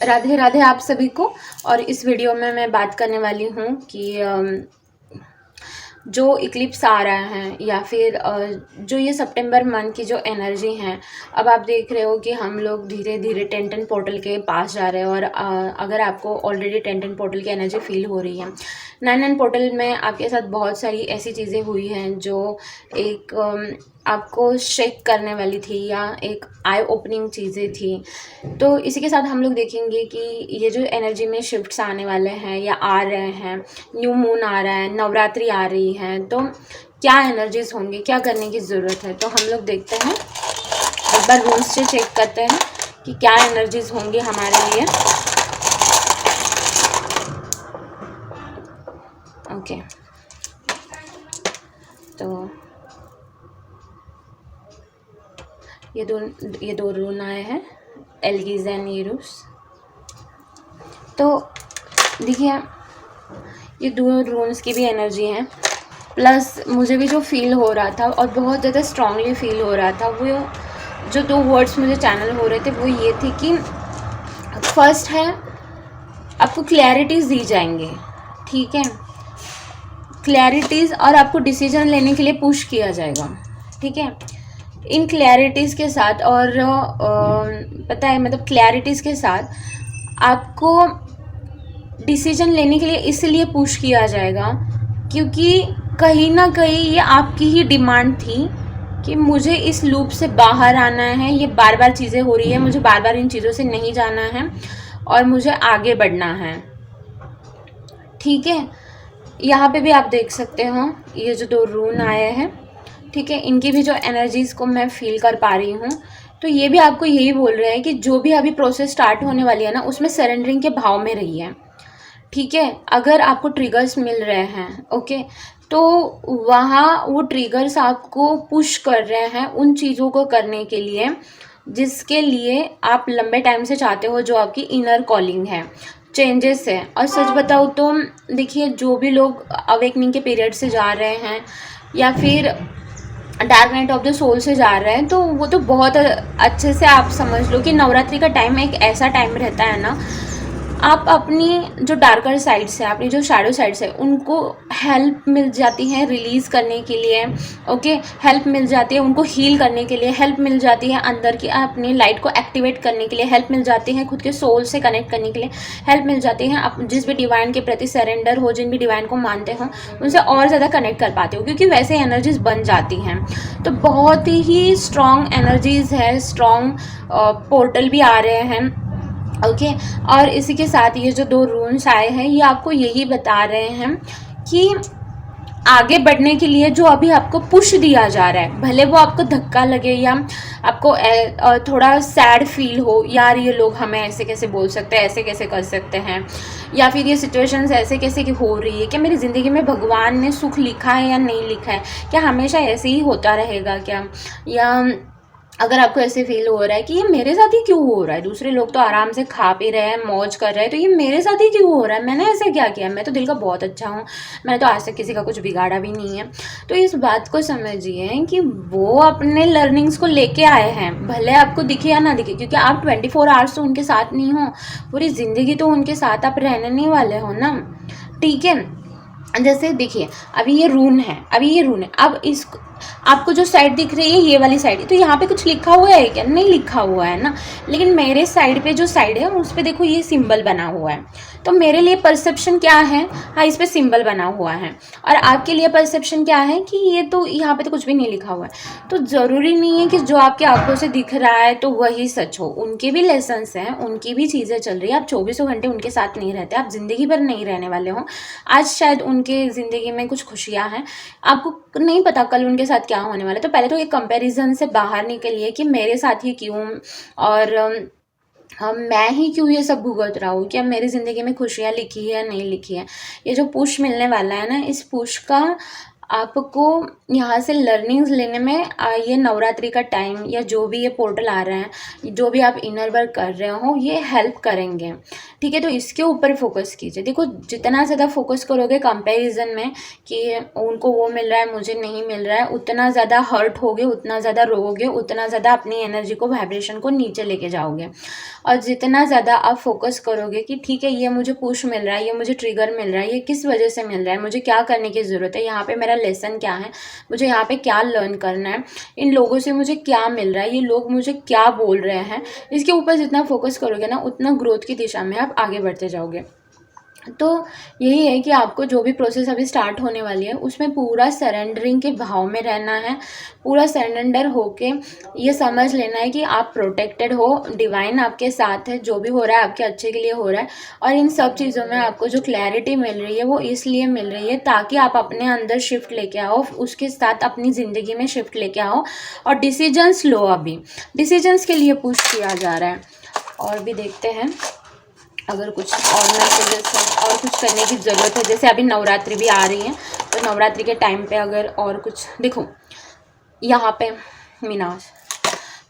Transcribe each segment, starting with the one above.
राधे राधे आप सभी को। और इस वीडियो में मैं बात करने वाली हूँ कि जो इक्लिप्स आ रहा है या फिर जो ये सितंबर मंथ की जो एनर्जी है। अब आप देख रहे हो कि हम लोग धीरे धीरे 10 पोर्टल के पास जा रहे हैं। और अगर आपको ऑलरेडी 10 पोर्टल की एनर्जी फील हो रही है, 9 पोर्टल में आपके साथ बहुत सारी ऐसी चीज़ें हुई हैं जो एक आपको शेक करने वाली थी या एक आई ओपनिंग चीज़ें थी। तो इसी के साथ हम लोग देखेंगे कि ये जो एनर्जी में शिफ्ट्स आने वाले हैं या आ रहे हैं, न्यू मून आ रहा है, नवरात्रि आ रही है, तो क्या एनर्जीज होंगी, क्या करने की ज़रूरत है। तो हम लोग देखते हैं, एक बार रूम्स से चेक करते हैं कि क्या एनर्जीज होंगी हमारे लिए। ओके, तो ये दो रून आए हैं, एल्गीज एंड यूरुस। तो देखिए, ये दो रून्स की भी एनर्जी है, प्लस मुझे भी जो फील हो रहा था और बहुत ज़्यादा स्ट्रांगली फील हो रहा था, वो जो दो वर्ड्स मुझे चैनल हो रहे थे वो ये थे कि फर्स्ट है, आपको क्लैरिटीज़ दी जाएंगे, ठीक है, क्लैरिटीज़, और आपको डिसीजन लेने के लिए पुश किया जाएगा, ठीक है। इन क्लैरिटीज़ के साथ और पता है, मतलब क्लैरिटीज़ के साथ आपको डिसीजन लेने के लिए इसलिए पुश किया जाएगा क्योंकि कहीं ना कहीं ये आपकी ही डिमांड थी कि मुझे इस लूप से बाहर आना है, ये बार बार चीज़ें हो रही है, मुझे बार बार इन चीज़ों से नहीं जाना है और मुझे आगे बढ़ना है, ठीक है। यहाँ पे भी आप देख सकते हो, ये जो दो रून आए हैं, ठीक है, इनकी भी जो एनर्जीज़ को मैं फील कर पा रही हूँ। तो ये भी आपको यही बोल रहे हैं कि जो भी अभी प्रोसेस स्टार्ट होने वाली है ना, उसमें सरेंडरिंग के भाव में रही है, ठीक है। अगर आपको ट्रिगर्स मिल रहे हैं, ओके, तो वहाँ वो ट्रिगर्स आपको पुश कर रहे हैं उन चीज़ों को करने के लिए जिसके लिए आप लंबे टाइम से चाहते हो, जो आपकी इनर कॉलिंग है, चेंजेस है। और सच बताऊँ तो देखिए, जो भी लोग अवेकनिंग के पीरियड से जा रहे हैं या फिर dark night of the soul से जा रहे हैं, तो वो तो बहुत अच्छे से आप समझ लो कि नवरात्रि का टाइम एक ऐसा टाइम रहता है ना, आप अपनी जो डार्कर साइड्स है, अपनी जो शैडो साइड्स है, उनको हेल्प मिल जाती है रिलीज़ करने के लिए, ओके, हेल्प मिल जाती है उनको हील करने के लिए, हेल्प मिल जाती है अंदर की अपनी लाइट को एक्टिवेट करने के लिए, हेल्प मिल जाती है खुद के सोल से कनेक्ट करने के लिए, हेल्प मिल जाती है आप जिस भी डिवाइन के प्रति सरेंडर हो, जिन भी डिवाइन को मानते हो, उनसे और ज़्यादा कनेक्ट कर पाते हो, क्योंकि वैसे एनर्जीज बन जाती हैं। तो बहुत ही स्ट्रॉन्ग एनर्जीज है, स्ट्रॉन्ग पोर्टल भी आ रहे हैं, ओके। और इसी के साथ ये जो दो रून्स आए हैं, ये आपको यही बता रहे हैं कि आगे बढ़ने के लिए जो अभी आपको पुश दिया जा रहा है, भले वो आपको धक्का लगे या आपको थोड़ा सैड फील हो, यार ये लोग हमें ऐसे कैसे बोल सकते हैं, ऐसे कैसे कर सकते हैं, या फिर ये सिचुएशंस ऐसे कैसे की हो रही है, क्या मेरी ज़िंदगी में भगवान ने सुख लिखा है या नहीं लिखा है, क्या हमेशा ऐसे ही होता रहेगा क्या, या अगर आपको ऐसे फील हो रहा है कि ये मेरे साथ ही क्यों हो रहा है, दूसरे लोग तो आराम से खा पी रहे हैं, मौज कर रहे हैं, तो ये मेरे साथ ही क्यों हो रहा है, मैंने ऐसे क्या किया, मैं तो दिल का बहुत अच्छा हूँ, मैंने तो आज तक किसी का कुछ बिगाड़ा भी नहीं है। तो इस बात को समझिए कि वो अपने लर्निंग्स को लेके आए हैं, भले आपको दिखे या ना दिखे, क्योंकि आप 24 आवर्स तो उनके साथ नहीं हो, पूरी ज़िंदगी तो उनके साथ आप रहने नहीं वाले हो ना, ठीक है। जैसे देखिए, अभी ये रून है, अब इस आपको जो साइड दिख रही है, ये वाली साइड, तो यहाँ पे कुछ लिखा हुआ है क्या, नहीं लिखा हुआ है ना, लेकिन मेरे साइड पे जो साइड है उस पे देखो ये सिंबल बना हुआ है, तो मेरे लिए परसेप्शन क्या है, हाँ इस पे सिंबल बना हुआ है, और आपके लिए परसेप्शन क्या है कि ये तो यहाँ पे तो कुछ भी नहीं लिखा हुआ है। तो ज़रूरी नहीं है कि जो आपकी आंखों से दिख रहा है तो वही सच हो, उनके भी लेसन्स हैं, उनकी भी चीज़ें चल रही है, आप 24 घंटे उनके साथ नहीं रहते, आप ज़िंदगी भर नहीं रहने वाले हो। आज शायद उनके ज़िंदगी में कुछ खुशियाँ हैं, आपको नहीं पता कल उनके साथ क्या होने वाला है। तो पहले तो एक कंपैरिजन से बाहर निकलिए कि मेरे साथ ही क्यों, और मैं ही क्यों ये सब भुगत रहा हूँ, क्या मेरी ज़िंदगी में खुशियाँ लिखी है या नहीं लिखी है। ये जो पुश मिलने वाला है ना, इस पुश का आपको यहाँ से लर्निंग्स लेने में ये नवरात्रि का टाइम या जो भी ये पोर्टल आ रहे हैं, जो भी आप इनर वर्क कर रहे हो, ये हेल्प करेंगे। ठीक है, तो इसके ऊपर फोकस कीजिए। देखो जितना ज़्यादा फोकस करोगे कंपैरिजन में कि उनको वो मिल रहा है मुझे नहीं मिल रहा है, उतना ज़्यादा हर्ट होगे, उतना ज़्यादा रोओगे, उतना ज़्यादा अपनी एनर्जी को, वाइब्रेशन को नीचे लेके जाओगे। और जितना ज़्यादा आप फोकस करोगे कि ठीक है ये मुझे पुश मिल रहा है, ये मुझे ट्रिगर मिल रहा है, ये किस वजह से मिल रहा है, मुझे क्या करने की ज़रूरत है, यहाँ पे मेरा लेसन क्या है, मुझे यहाँ पे क्या लर्न करना है, इन लोगों से मुझे क्या मिल रहा है, ये लोग मुझे क्या बोल रहे हैं, इसके ऊपर जितना फोकस करोगे ना उतना ग्रोथ की दिशा में आप आगे बढ़ते जाओगे। तो यही है कि आपको जो भी प्रोसेस अभी स्टार्ट होने वाली है उसमें पूरा सरेंडरिंग के भाव में रहना है, पूरा सरेंडर होके ये समझ लेना है कि आप प्रोटेक्टेड हो, डिवाइन आपके साथ है, जो भी हो रहा है आपके अच्छे के लिए हो रहा है। और इन सब चीज़ों में आपको जो क्लैरिटी मिल रही है वो इसलिए मिल रही है ताकि आप अपने अंदर शिफ्ट लेके आओ, उसके साथ अपनी ज़िंदगी में शिफ्ट लेके आओ और डिसीजंस लो। अभी डिसीजंस के लिए पुश किया जा रहा है। और भी देखते हैं अगर कुछ और मैसेजेस है और कुछ करने की ज़रूरत है, जैसे अभी नवरात्रि भी आ रही है तो नवरात्रि के टाइम पे अगर और कुछ देखो यहाँ पे मीनाज,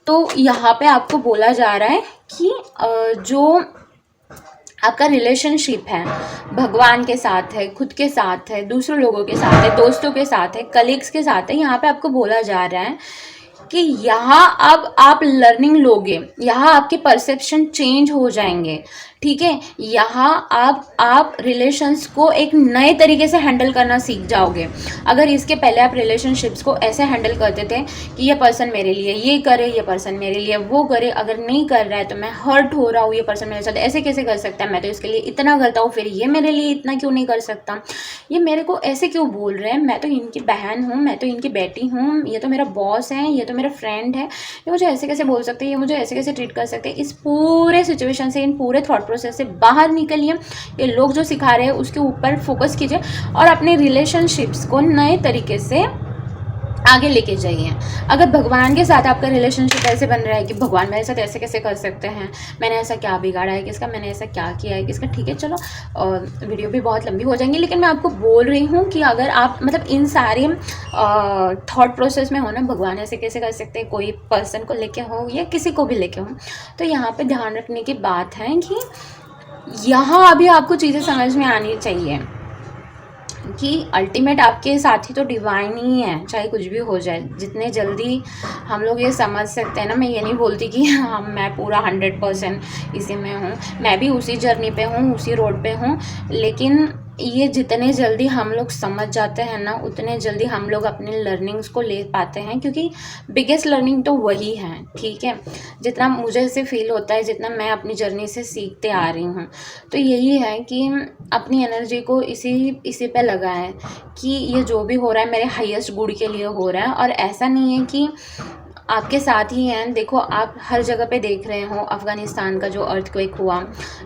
तो यहाँ पे आपको बोला जा रहा है कि जो आपका रिलेशनशिप है भगवान के साथ है, खुद के साथ है, दूसरे लोगों के साथ है, दोस्तों के साथ है, कलीग्स के साथ है, यहाँ पे आपको बोला जा रहा है कि यहाँ अब आप लर्निंग लोगे, यहाँ आपके परसेप्शन चेंज हो जाएंगे। ठीक है, यहाँ आप रिलेशंस को एक नए तरीके से हैंडल करना सीख जाओगे। अगर इसके पहले आप रिलेशनशिप्स को ऐसे हैंडल करते थे कि ये पर्सन मेरे लिए ये करे, ये पर्सन मेरे लिए वो करे, अगर नहीं कर रहा है तो मैं हर्ट हो रहा हूँ, ये पर्सन मेरे साथ ऐसे कैसे कर सकता है, मैं तो इसके लिए इतना करता हूँ, फिर ये मेरे लिए इतना क्यों नहीं कर सकता, ये मेरे को ऐसे क्यों बोल रहे हैं, मैं तो इनकी बहन हूँ, मैं तो इनकी बेटी हूँ, ये तो मेरा बॉस है, ये तो मेरा फ्रेंड है, ये मुझे ऐसे कैसे बोल सकते हैं, ये मुझे ऐसे कैसे ट्रीट कर सकते हैं। इस पूरे सिचुएशन से, इन पूरे थॉट प्रोसेस से बाहर निकलिए। ये लोग जो सिखा रहे हैं उसके ऊपर फोकस कीजिए और अपने रिलेशनशिप्स को नए तरीके से आगे लेके जाइए। अगर भगवान के साथ आपका रिलेशनशिप ऐसे बन रहा है कि भगवान मेरे साथ ऐसे कैसे कर सकते हैं, मैंने ऐसा क्या बिगाड़ा है किसका, मैंने ऐसा क्या किया है किसका, ठीक है चलो वीडियो भी बहुत लंबी हो जाएंगी, लेकिन मैं आपको बोल रही हूँ कि अगर आप मतलब इन सारे थॉट प्रोसेस में हो ना, भगवान ऐसे कैसे कर सकते हैं, कोई पर्सन को लेके हो या किसी को भी लेके हो, तो यहाँ पर ध्यान रखने की बात है कि यहाँ अभी आपको चीज़ें समझ में आनी चाहिए कि अल्टीमेट आपके साथी तो डिवाइन ही है, चाहे कुछ भी हो जाए। जितने जल्दी हम लोग ये समझ सकते हैं ना, मैं ये नहीं बोलती कि मैं पूरा 100% इसी में हूँ, मैं भी उसी जर्नी पे हूँ, उसी रोड पे हूँ, लेकिन ये जितने जल्दी हम लोग समझ जाते हैं ना उतने जल्दी हम लोग अपने लर्निंग्स को ले पाते हैं, क्योंकि बिगेस्ट लर्निंग तो वही है। ठीक है, जितना मुझे ऐसे फील होता है, जितना मैं अपनी जर्नी से सीखते आ रही हूँ, तो यही है कि अपनी एनर्जी को इसी पे लगाएं कि ये जो भी हो रहा है मेरे हाईएस्ट गुड के लिए हो रहा है। और ऐसा नहीं है कि आपके साथ ही हैं, देखो आप हर जगह पे देख रहे हो, अफ़गानिस्तान का जो अर्थक्वेक हुआ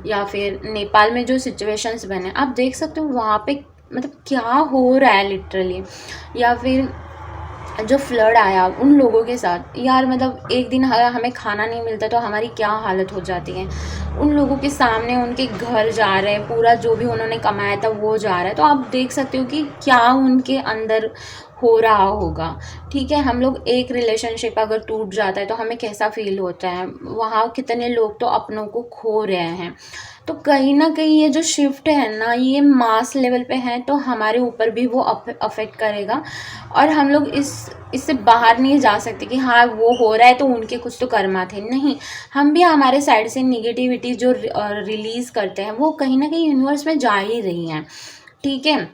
या फिर नेपाल में जो सिचुएशंस बने, आप देख सकते हो वहाँ पे मतलब क्या हो रहा है लिटरली, या फिर जो फ्लड आया उन लोगों के साथ, यार मतलब एक दिन हमें खाना नहीं मिलता तो हमारी क्या हालत हो जाती है, उन लोगों के सामने उनके घर जा रहे हैं, पूरा जो भी उन्होंने कमाया था वो जा रहा है, तो आप देख सकते हो कि क्या उनके अंदर हो रहा होगा। ठीक है, हम लोग एक रिलेशनशिप अगर टूट जाता है तो हमें कैसा फील होता है, वहाँ कितने लोग तो अपनों को खो रहे हैं। तो कहीं ना कहीं ये जो शिफ्ट है ना, ये मास लेवल पे है, तो हमारे ऊपर भी वो अफेक्ट करेगा और हम लोग इससे बाहर नहीं जा सकते कि हाँ वो हो रहा है तो उनके कुछ तो कर्मा थे। नहीं, हम भी हमारे साइड से निगेटिविटी जो रिलीज़ करते हैं वो कहीं ना कहीं यूनिवर्स में जा ही रही हैं। ठीक है,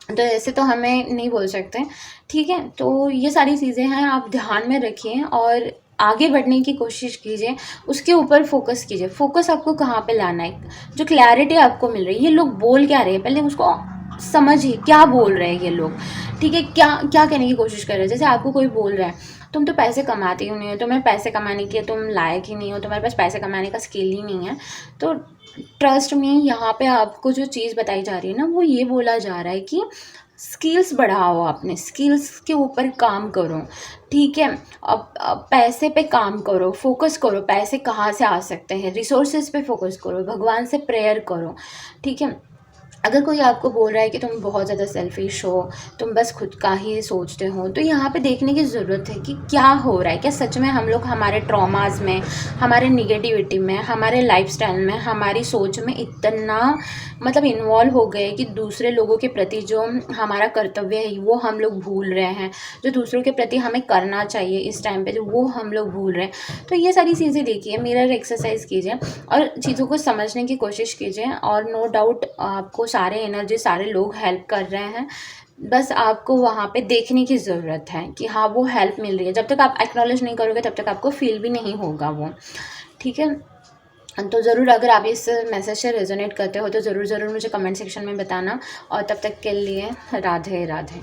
तो ऐसे तो हमें नहीं बोल सकते। ठीक है, तो ये सारी चीज़ें हैं, आप ध्यान में रखिए और आगे बढ़ने की कोशिश कीजिए, उसके ऊपर फोकस कीजिए। फोकस आपको कहाँ पे लाना है, जो क्लैरिटी आपको मिल रही है, ये लोग बोल क्या रहे हैं पहले उसको समझिए, क्या बोल रहे हैं ये लोग। ठीक है, क्या क्या कहने की कोशिश कर रहे हैं। जैसे आपको कोई बोल रहा है तुम तो पैसे कमाती ही नहीं हो, तुम्हें पैसे कमाने के तुम लायक ही नहीं हो, तुम्हारे पास पैसे कमाने का स्किल ही नहीं है, तो ट्रस्ट में यहाँ पे आपको जो चीज़ बताई जा रही है ना, वो ये बोला जा रहा है कि स्किल्स बढ़ाओ, अपने स्किल्स के ऊपर काम करो। ठीक है, अब पैसे पे काम करो, फोकस करो, पैसे कहाँ से आ सकते हैं, रिसोर्सेज पे फोकस करो, भगवान से प्रेयर करो। ठीक है, अगर कोई आपको बोल रहा है कि तुम बहुत ज़्यादा सेल्फिश हो, तुम बस खुद का ही सोचते हो, तो यहाँ पे देखने की ज़रूरत है कि क्या हो रहा है। क्या सच में हम लोग हमारे ट्रॉमास में, हमारे निगेटिविटी में, हमारे लाइफस्टाइल में, हमारी सोच में इतना मतलब इन्वॉल्व हो गए कि दूसरे लोगों के प्रति जो हमारा कर्तव्य है वो हम लोग भूल रहे हैं, जो दूसरों के प्रति हमें करना चाहिए इस टाइम पे जो वो हम लोग भूल रहे हैं। तो ये सारी चीज़ें देखिए, मिरर एक्सरसाइज कीजिए और चीज़ों को समझने की कोशिश कीजिए, और नो डाउट आपको सारे एनर्जी, सारे लोग हेल्प कर रहे हैं। बस आपको वहाँ पे देखने की ज़रूरत है कि हाँ वो हेल्प मिल रही है। जब तक आप एक्नॉलेज नहीं करोगे तब तक आपको फील भी नहीं होगा वो, ठीक है। तो ज़रूर अगर आप इस मैसेज से रेजोनेट करते हो तो ज़रूर मुझे कमेंट सेक्शन में बताना, और तब तक के लिए राधे राधे।